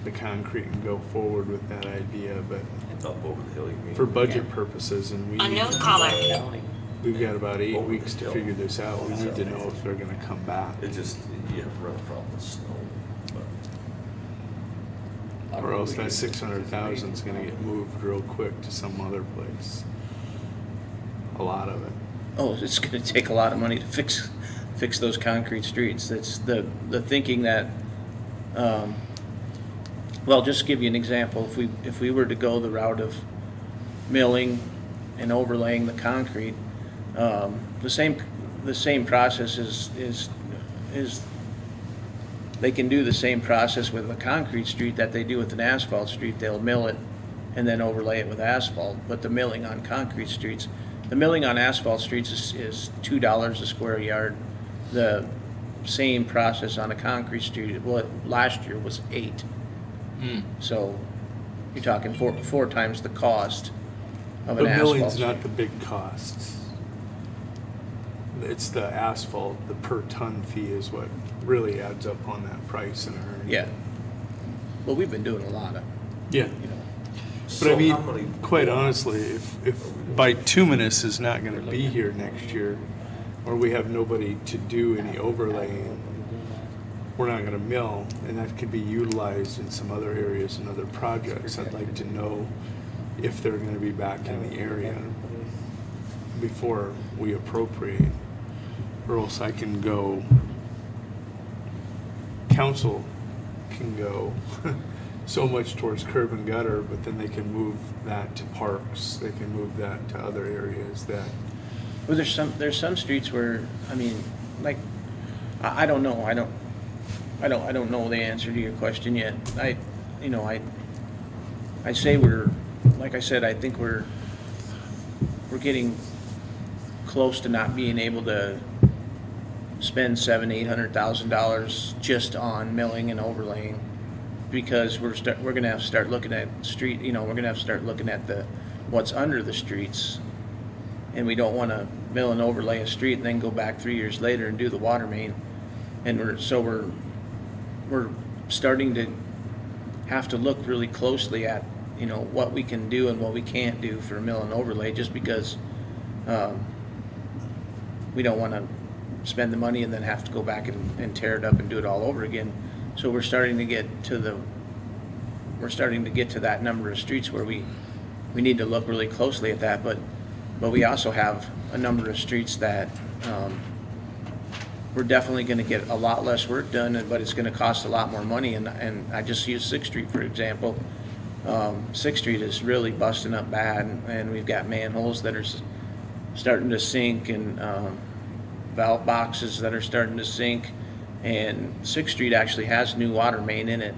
the concrete, and go forward with that idea, but Up over the hill, you mean? for budget purposes, and Unknown caller. we've got about 8 weeks to figure this out. We need to know if they're gonna come back. It just, you have run a problem with snow, but. Or else that 600,000 is gonna get moved real quick to some other place. A lot of it. oh, it's gonna take a lot of money to fix those concrete streets. That's the thinking that, well, just to give you an example, if we were to go the route of milling and overlaying the concrete, the same process is they can do the same process with a concrete street that they do with an asphalt street. They'll mill it and then overlay it with asphalt, but the milling on concrete streets, the milling on asphalt streets is $2 a square yard. The same process on a concrete street, well, last year was $8. So you're talking four times the cost of an But asphalt milling's street. not the big cost. It's the asphalt, the per ton fee is what really adds up on that price in a hurry. Yeah. Well, we've been doing a lot of, Yeah. you know, But I So mean, how many- quite honestly, if bituminous is not gonna be here next year, or we have nobody to do any overlaying, we're not gonna mill, and that could be utilized in some other areas and other projects. I'd like to know if they're gonna be back in the area before we appropriate, or else I can go, council can go so much towards curb and gutter, but then they can move that to parks, they can move that to other areas that, well, there's some streets where, I mean, like, I don't know, I don't know the answer to your question yet. I say like I said, I think we're getting close to not being able to spend $700,000-800,000 just on milling and overlaying, because we're gonna have to start looking at we're gonna have to start looking at what's under the streets, and we don't want to mill and overlay a street and then go back 3 years later and do the water main. And we're starting to have to look really closely at, you know, what we can do and what we can't do for mill and overlay, just because we don't want to spend the money and then have to go back and tear it up and do it all over again. So we're starting to get to that number of streets where we need to look really closely at that, but we also have a number of streets that we're definitely going to get a lot less work done, but it's going to cost a lot more money. And I just use 6th Street, for example. 6th Street is really busting up bad, and we've got manholes that are starting to sink, and valve boxes that are starting to sink. And 6th Street actually has new water main in it,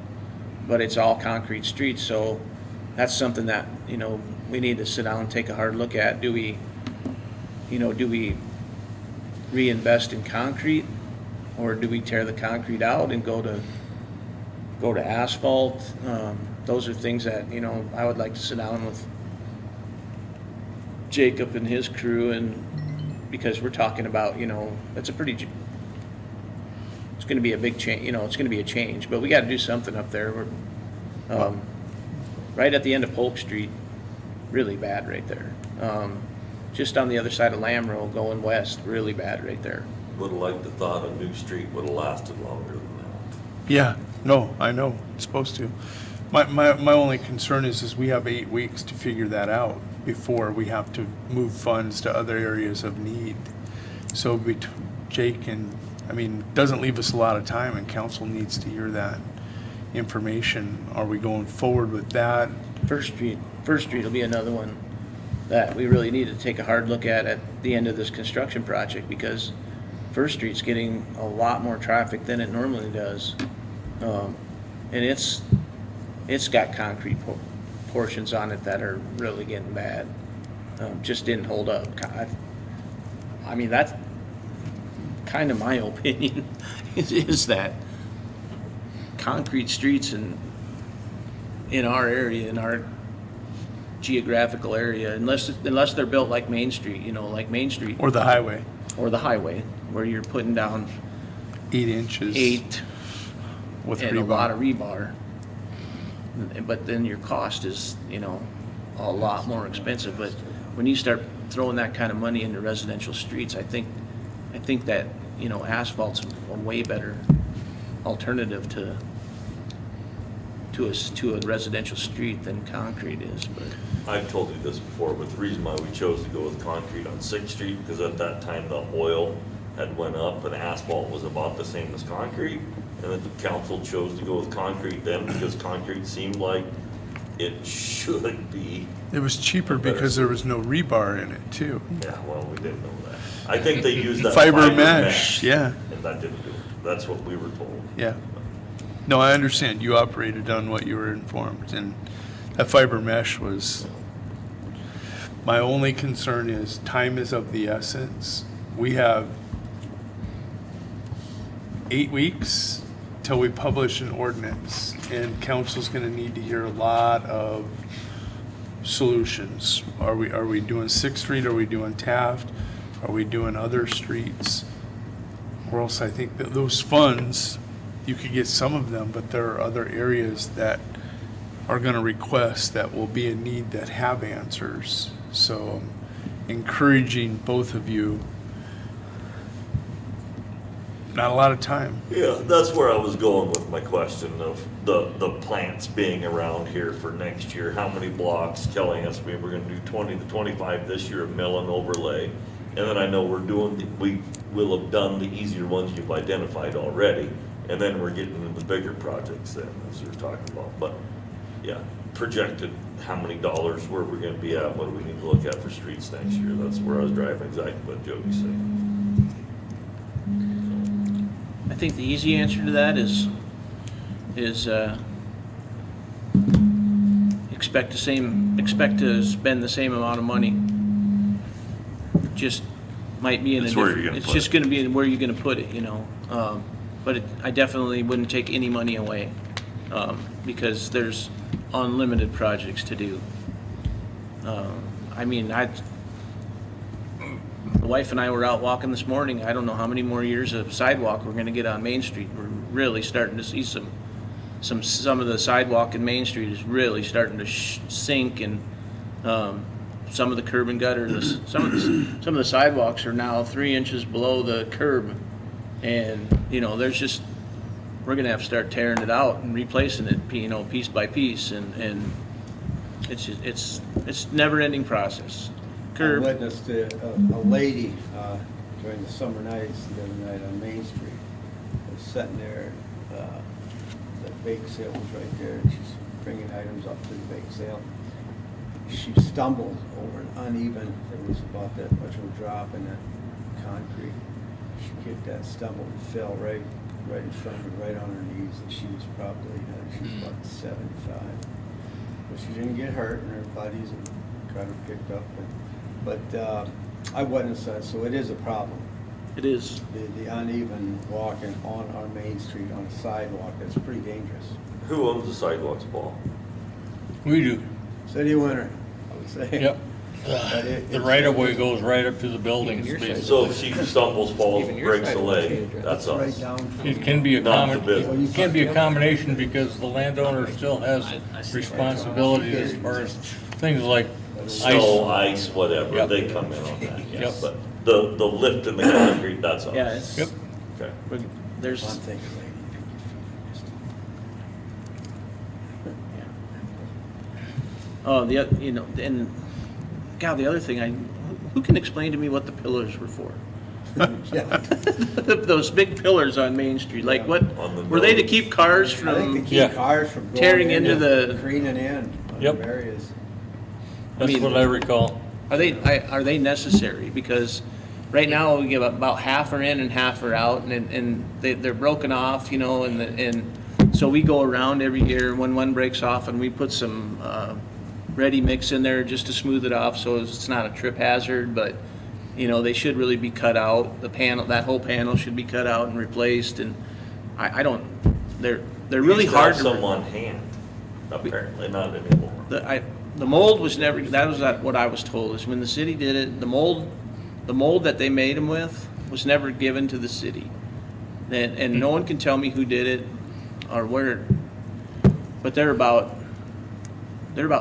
but it's all concrete streets. So that's something that, you know, we need to sit down and take a hard look at. Do we reinvest in concrete, or do we tear the concrete out and go to asphalt? Those are things that, you know, I would like to sit down with Jacob and his crew, and because we're talking about, you know, it's going to be a big change. You know, it's going to be a change, but we got to do something up there. We're right at the end of Polk Street, really bad right there. Just on the other side of Lamb Road going west, really bad right there. Would've liked the thought a new street would've lasted longer than that. Yeah, no, I know, it's supposed to. My only concern is we have 8 weeks to figure that out before we have to move funds to other areas of need. So Jake and, I mean, doesn't leave us a lot of time, and council needs to hear that information. Are we going forward with that? First Street will be another one that we really need to take a hard look at the end of this construction project, because First Street's getting a lot more traffic than it normally does. And it's got concrete portions on it that are really getting bad. Just didn't hold up. I mean, that's kind of my opinion, is that concrete streets in our area, in our geographical area, unless they're built like Main Street, you know, like Main Street. Or the highway, Where you're putting down 8 inches. 8 with and rebar. a lot of rebar. But then your cost is, you know, a lot more expensive. But when you start throwing that kind of money into residential streets, I think that, you know, asphalt's a way better alternative to a residential street than concrete is. But I've told you this before, but the reason why we chose to go with concrete on 6th Street, because at that time the oil had went up and asphalt was about the same as concrete. And then the council chose to go with concrete then, because concrete seemed like it should be. It was cheaper because there was no rebar in it too. Yeah, well, we didn't know that. I think they used that Fiber mesh, yeah. And that didn't do it. That's what we were told. Yeah. No, I understand. You operated on what you were informed, and that fiber mesh was, my only concern is time is of the essence. We have 8 weeks till we publish an ordinance, and council's gonna need to hear a lot of solutions. Are we doing 6th Street? Are we doing Taft? Are we doing other streets? Or else I think that those funds, you could get some of them, but there are other areas that are gonna request that will be in need that have answers. So encouraging both of you, not a lot of time. Yeah, that's where I was going with my question of the plants being around here for next year. How many blocks telling us we were gonna do 20 to 25 this year of mill and overlay? And then I know we will have done the easier ones you've identified already. And then we're getting into the bigger projects then, as we're talking about. But yeah, projected how many dollars, where we're gonna be at, what do we need to look at for streets next year? That's where I was driving exactly what Jody's saying. I think the easy answer to that is expect to spend the same amount of money. Just might be in It's a where different, you're gonna it's put just it. gonna be where you're gonna put it, you know. But I definitely wouldn't take any money away, because there's unlimited projects to do. I mean, wife and I were out walking this morning. I don't know how many more years of sidewalk we're gonna get on Main Street. We're really starting to see some of the sidewalk in Main Street is really starting to sink, and some of the curb and gutter, some of the sidewalks are now 3 inches below the curb, and we're gonna have to start tearing it out and replacing it, piece by piece, and it's never-ending process. I Curb, witnessed a lady during the summer nights the other night on Main Street. Was sitting there, the bake sale was right there, and she's bringing items up to the bake sale. She stumbled over an uneven, there was about that much of a drop in that concrete. She kicked that, stumbled, and fell right in front of her, right on her knees, and she was probably, she was about 75. But she didn't get hurt, and her buddies got her picked up. But I witnessed that, so it is a problem. it is. The uneven walking on our Main Street on a sidewalk, that's pretty dangerous. Who owns the sidewalks, Paul? We do. City winner, I would say. Yep. But The right of way goes right up to the buildings. Even your basically. So if she stumbles, falls, Even your breaks a sidewalks leg, need to that's Right us. down from. It can be a Not the common, business. it can be a combination because the landowner still has responsibilities as far as things like Snow, ice. ice, whatever, Yep. they come in on that, Yep. yes. But the lift in the concrete, that's us. Yeah, it's, Yep. Okay. there's, One thing, lady. oh, and, God, the other thing, who can explain to me what the pillars were for? Yeah. Those big pillars on Main Street, like what, On the were they to nose. keep cars I think to from, keep Yeah. cars from going Tearing into the- careening in on Yep. areas. That's mean- what I recall. are they necessary? Because right now, we give about half are in and half are out, and they're broken off, and so we go around every year when one breaks off, and we put some ready mix in there just to smooth it off, so it's not a trip hazard, but, they should really be cut out. The panel, that whole panel should be cut out and replaced, and I don't, they're really We used to have hard to. some on hand, apparently, not anymore. The mold was never, that was not what I was told, is when the city did it, the mold that they made them with was never given to the city. And no one can tell me who did it or where, but they're about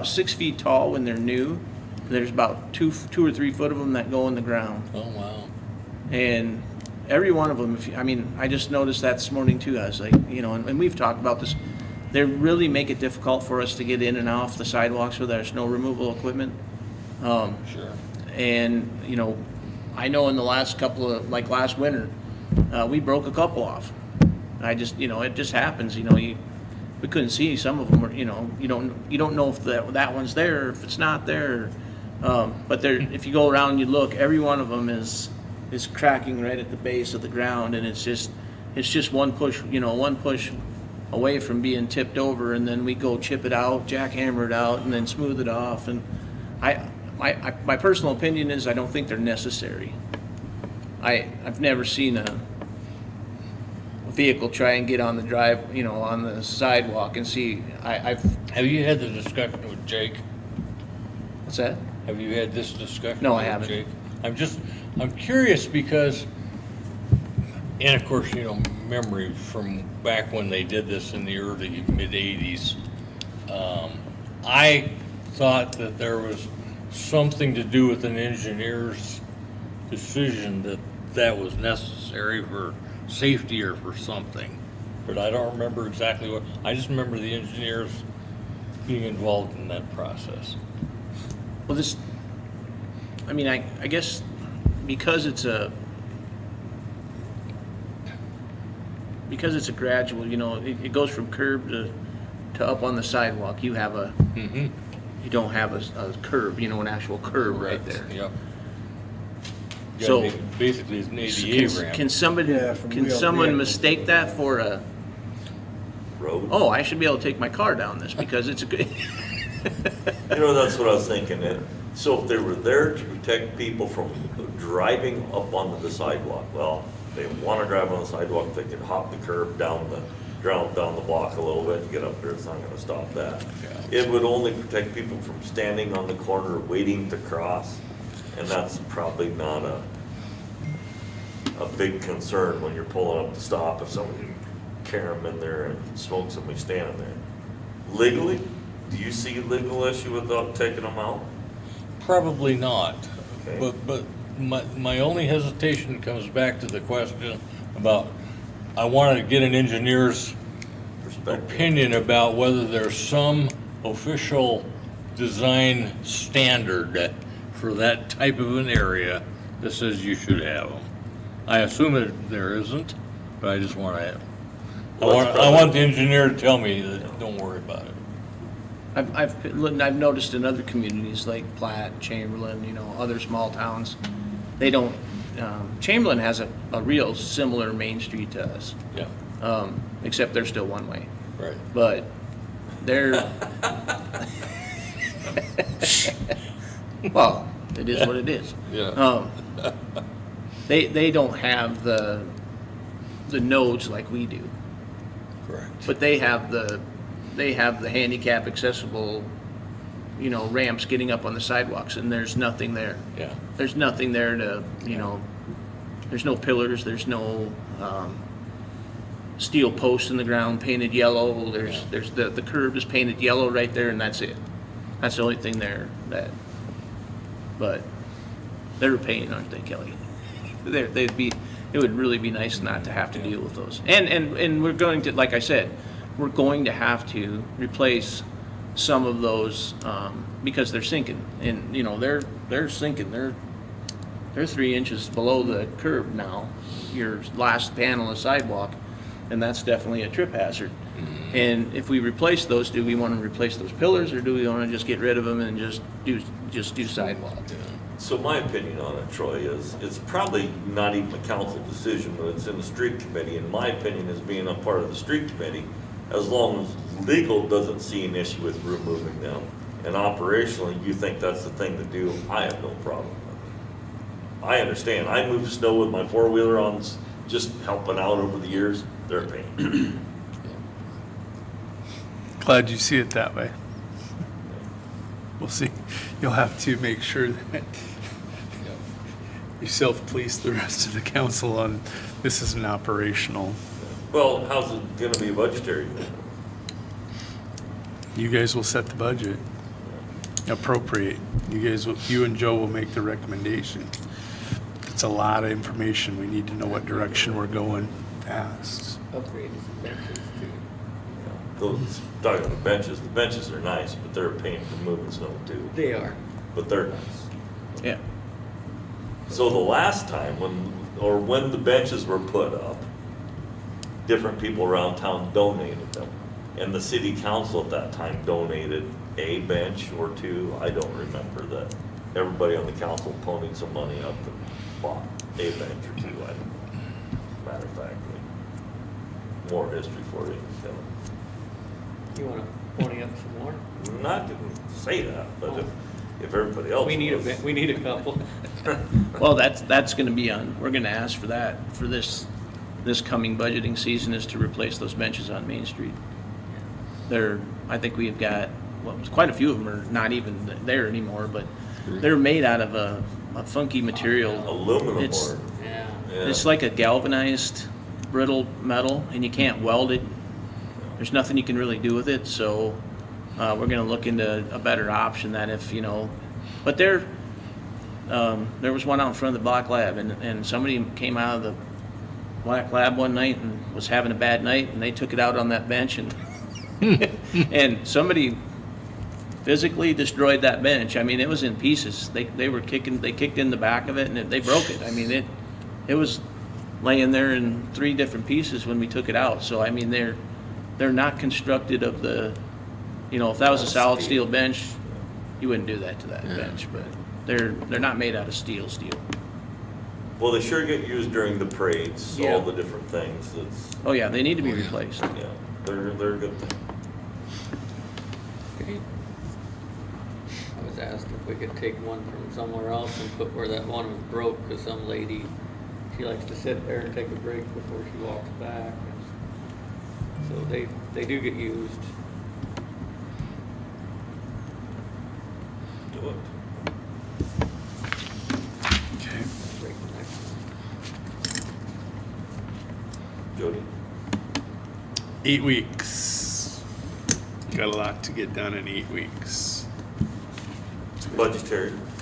6 feet tall when they're new. There's about 2 or 3 foot of them that go in the ground. Oh, wow. And every one of them, I just noticed that this morning too. I was like, and we've talked about this. They really make it difficult for us to get in and off the sidewalks with our snow removal equipment. Sure. And, I know in the last couple of, like last winter, we broke a couple off. I just, it just happens, we couldn't see some of them, or, you don't know if that one's there, or if it's not there. But if you go around and you look, every one of them is cracking right at the base of the ground, and it's just one push away from being tipped over, and then we go chip it out, jackhammer it out, and then smooth it off. And my personal opinion is I don't think they're necessary. I've never seen a vehicle try and get on the drive, on the sidewalk and see. Have you had the discussion with Jake? What's that? Have you had this discussion? No, I with haven't. Jake? I'm curious because, and of course, memory from back when they did this in the early, mid-'80s. I thought that there was something to do with an engineer's decision that was necessary for safety or for something. But I don't remember exactly what, I just remember the engineers being involved in that process. Well, I guess because it's a gradual, it goes from curb to up on the sidewalk. You have Mm-hmm. you don't have a curb, an actual curb right there. Yep. So- Basically, it's an ADA ramp. Can somebody, Yeah, from can wheeled someone vehicles. mistake that for a, Road. oh, I should be able to take my car down this because it's a good. That's what I was thinking. So if they were there to protect people from driving up onto the sidewalk, well, they want to drive on the sidewalk, they can hop the curb down the block a little bit and get up there. It's not going to stop that. It would only protect people from standing on the corner waiting to cross, and that's probably not a big concern when you're pulling up to stop if somebody carry them in there and smoke somebody standing there. Legally, do you see a legal issue without taking them out? Probably not. Okay. But my only hesitation comes back to the question about, I want to get an engineer's Perspective. opinion about whether there's some official design standard for that type of an area that says you should have them. I assume that there isn't, but I just want to, Well, that's I want probably- the engineer to tell me that, don't worry about it. I've noticed in other communities like Platt, Chamberlain, other small towns, they don't, Chamberlain has a real similar Main Street to us, Yeah, except they're still one way. right. But they're, well, it is what it is. Yeah. They don't have the nodes like we do, Correct. but they have the handicap accessible, ramps getting up on the sidewalks, and there's nothing there. Yeah. There's nothing there to, there's no pillars, there's no steel posts in the ground painted yellow. There's the curb is painted yellow right there, and that's it. That's the only thing there but they're a pain, aren't they, Kelly? It would really be nice not to have to deal with those. And we're going to, like I said, we're going to have to replace some of those, because they're sinking, and, they're sinking, they're 3 inches below the curb now, your last panel of sidewalk, and that's definitely a trip hazard. And if we replace those, do we want to replace those pillars, or do we want to just get rid of them and just do sidewalk? So my opinion on it, Troy, is it's probably not even a council decision, but it's in the street committee. And my opinion is being a part of the street committee, as long as legal doesn't see an issue with removing them, and operationally you think that's the thing to do, I have no problem with it. I understand. I moved snow with my four-wheeler on, just helping out over the years. They're a pain. Glad you see it that way. We'll see. You'll have to make sure that you self-police the rest of the council on this isn't operational. Well, how's it gonna be budgetary then? You guys will set the budget, appropriate. You and Joe will make the recommendation. It's a lot of information. We need to know what direction we're going fast. Upgrade some benches too. Those, talking about the benches are nice, but they're a pain for moving snow too. They are. But they're nice. Yeah. So the last time when the benches were put up, different people around town donated them. And the city council at that time donated a bench or two. I don't remember that. Everybody on the council ponied some money up and bought a bench or two. Matter of fact, more history for you. You want to pony up some more? I'm not gonna say that, but if everybody else We need was- we need a couple. Well, that's gonna be we're gonna ask for that, for this coming budgeting season, is to replace those benches on Main Street. I think we've got, quite a few of them are not even there anymore, but they're made out of a funky material. Aluminum It's- or, Yeah. yeah. It's like a galvanized brittle metal, and you can't weld it. There's nothing you can really do with it, so we're gonna look into a better option that if, but there was one out in front of the Black Lab, and somebody came out of the Black Lab one night and was having a bad night, and they took it out on that bench, and and somebody physically destroyed that bench. I mean, it was in pieces. They kicked in the back of it, and they broke it. I mean, it was laying there in 3 different pieces when we took it out. So I mean, they're not constructed of the, if that was a solid steel bench, you wouldn't do that to that bench, but they're not made out of steel. Well, they sure get used during the parades, Yeah. all the different things. Oh yeah, they need to be replaced. Yeah, they're a good thing. Okay. I was asked if we could take one from somewhere else and put where that one was broke, because some lady, she likes to sit there and take a break before she walks back. So they do get used. Do it. Okay. Break the next one. 8 weeks. Got a lot to get done in 8 weeks. Budgetary.